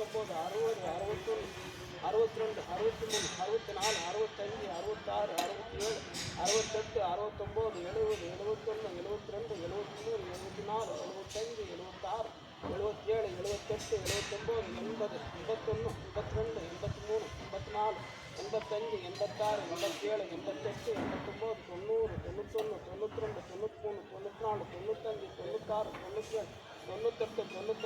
69 60 61 62 63 64 65 66 67 68 69 70 71 72 73 74 75 76 77 78 79 80 81 82 83 84 85 86 87 88 89 90 91 92 93 94 95 96 97 98 99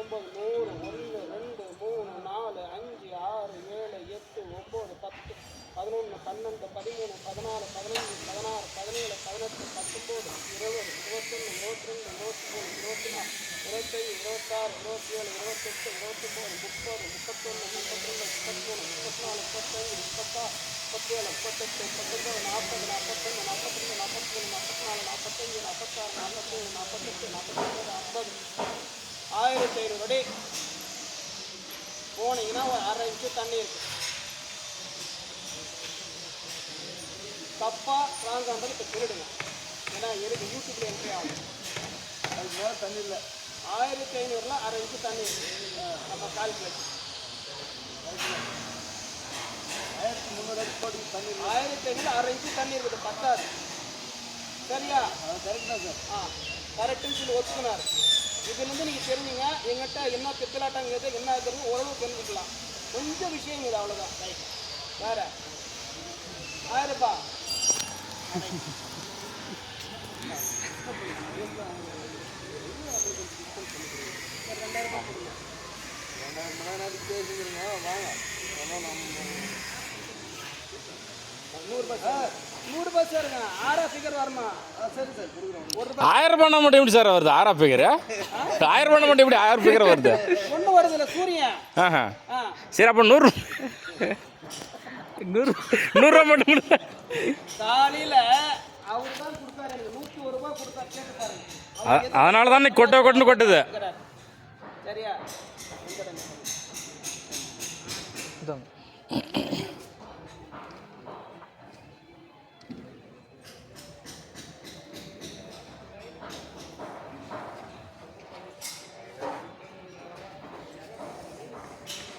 100 1 2 3 4 5 6 7 8 9 10 11 12 13 14 15 16 17 18 19 20 21 22 23 24 25 26 27 28 29 30 31 32 33 34 35 36 37 38 39 40 41 42 43 44 45 46 47 48 1500 அடி போனீங்கன்னா ஒரு 1/2 இன்ச்சு தண்ணி இருக்கு. தப்பா ராங்கான்றது இப்போ சொல்லிடுங்க, ஏன்னா எனக்கு யூடியூப்ல என்ட்ரி ஆகும். அதுக்கு மேலே தண்ணி இல்லை. 1500ல 1/2 இன்ச்சு தண்ணி இருக்கு. நம்ம கால்குலேஷன் 1300 போட்டு தண்ணி 1500 1/2 இன்ச்சு தண்ணி இருக்குது, பத்தாது. சரியா? கரெக்ட் தான் சார். கரெக்டுன்னு சொல்லி ஒத்துக்கினார். இதுலேருந்து நீங்கள் தெரிஞ்சுங்க, எங்கிட்ட என்ன பித்தலாட்டங்கிறது என்ன இருக்கிறது ஓரளவு தெரிஞ்சுக்கலாம். கொஞ்சம் விஷயங்கள் அவ்வளோதான். ரைட். வேற 1000 ரூபாய் ₹100 சாருங்க. 6 ஃபிகர் வருமா? சரி சார் கொடுக்குறோம். 1000 பண்ண மட்டும் எப்படி சார் வருது? 6 ஃபிகர் 1000 பண்ண மட்டும் எப்படி 1000 ஃபிகர் வருது? ஒன்று வருது இல்லை சூரியன். சரி அப்போ 100 ரூபா மட்டும் காலையில் அவர் தான் கொடுத்தாரு, எனக்கு 101 ரூபாய் கொடுத்தா கேட்டுட்டாரு. அதனால தான் கொட்ட கொட்டுன்னு கொட்டுது. சரியா?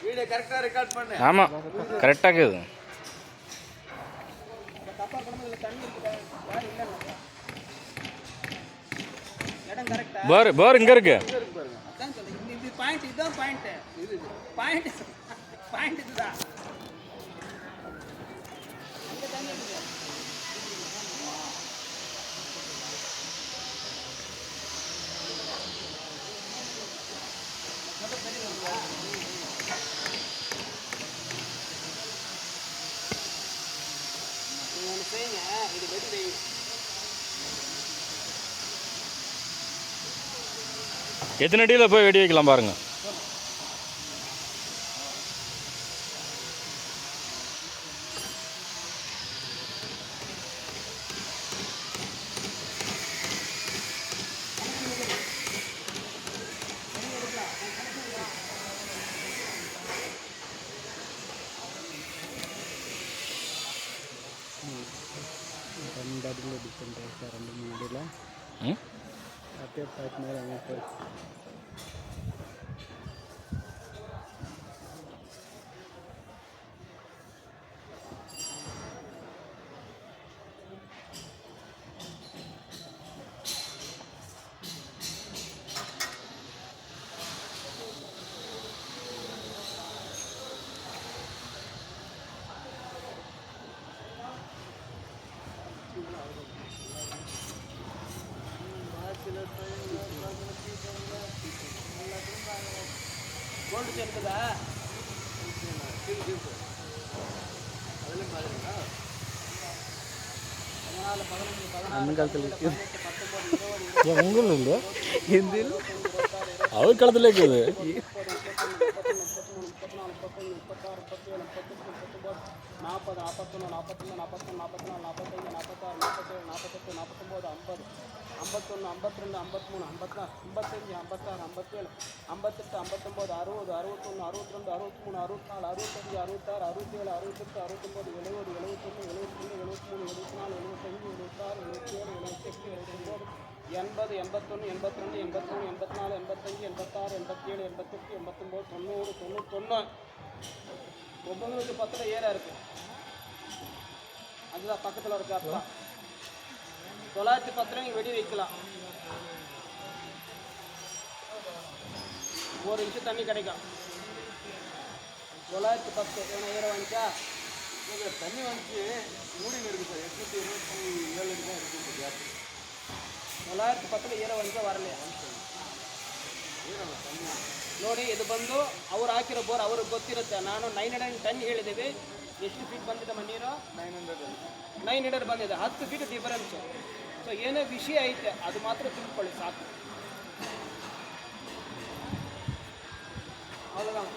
வீடியோ கரெக்டாக ரெக்கார்ட் பண்ணு. ஆமாம் கரெக்டாக இருக்குது. போர் போர் இங்கே இருக்கு. பாயிண்ட் இதுதான் பாயிண்ட். பாயிண்ட் பாயிண்ட் இதுதான். செய்யுங்க, இது வெடி செய்யுங்க. எத்தனை அடியில் போய் வெடி வைக்கலாம் பாருங்க. ரெண்டு அடியில் டிஃப்ரெண்ட் சார், 2-3 அடியில் அப்படியே பார்த்து மேலே அமைப்பு. அண்ணன் காலத்தில் இருக்குது ஏன் உங்களும் இல்லை எந்த அவர் காலத்துல இருக்குது நாற்பது நாற்பத்தொன்று நாற்பத்தொன்று நாற்பத்தொன்று நாற்பத்தி நாலு நாற்பத்தஞ்சு நாற்பத்தாறு நாற்பத்தேழு நாற்பத்தெட்டு நாற்பத்தொம்போது 50 51 52 53 54 55 56 57 58 59 60 61 62 63 64 65 66 67 68 69 70 71 72 73 74 75 76 77 78 79 80 81 82 83 84 85 86 87 88 89 90 91 910 ஏறா இருக்கு. அதுதான் பக்கத்தில் ஒரு கேப் தான். 910 நீங்கள் வெடி வைக்கலாம். 1 இன்ச்சு தண்ணி கிடைக்கும். 910 ஏன்னா ஏற வாங்கிச்சா தண்ணி வந்துச்சு மூடிங்க இருக்குது சார் 827 அடி தான் இருக்குது கேப் 910 ಏರ ಒಂದು ಬರಲಿ ನೋಡಿ. ಇದು ಬಂದು ಅವ್ರು ಹಾಕಿರೋ ಬೋರ್ ಅವ್ರಿಗೆ ಗೊತ್ತಿರುತ್ತೆ. ನಾನು 910 ಹೇಳಿದ್ದೀವಿ. ಎಷ್ಟು ಫೀಟ್ ಬಂದಿದೆ ನೀರು? 900 ಬಂದಿದೆ. 10 ಫೀಟ್ ಡಿಫರೆನ್ಸು. ಸೊ ಏನೇ ವಿಷಯ ಐತೆ ಅದು ಮಾತ್ರ ತಿಳ್ಕೊಳ್ಳಿ ಸಾಕು. ಅவ்வளோதான்.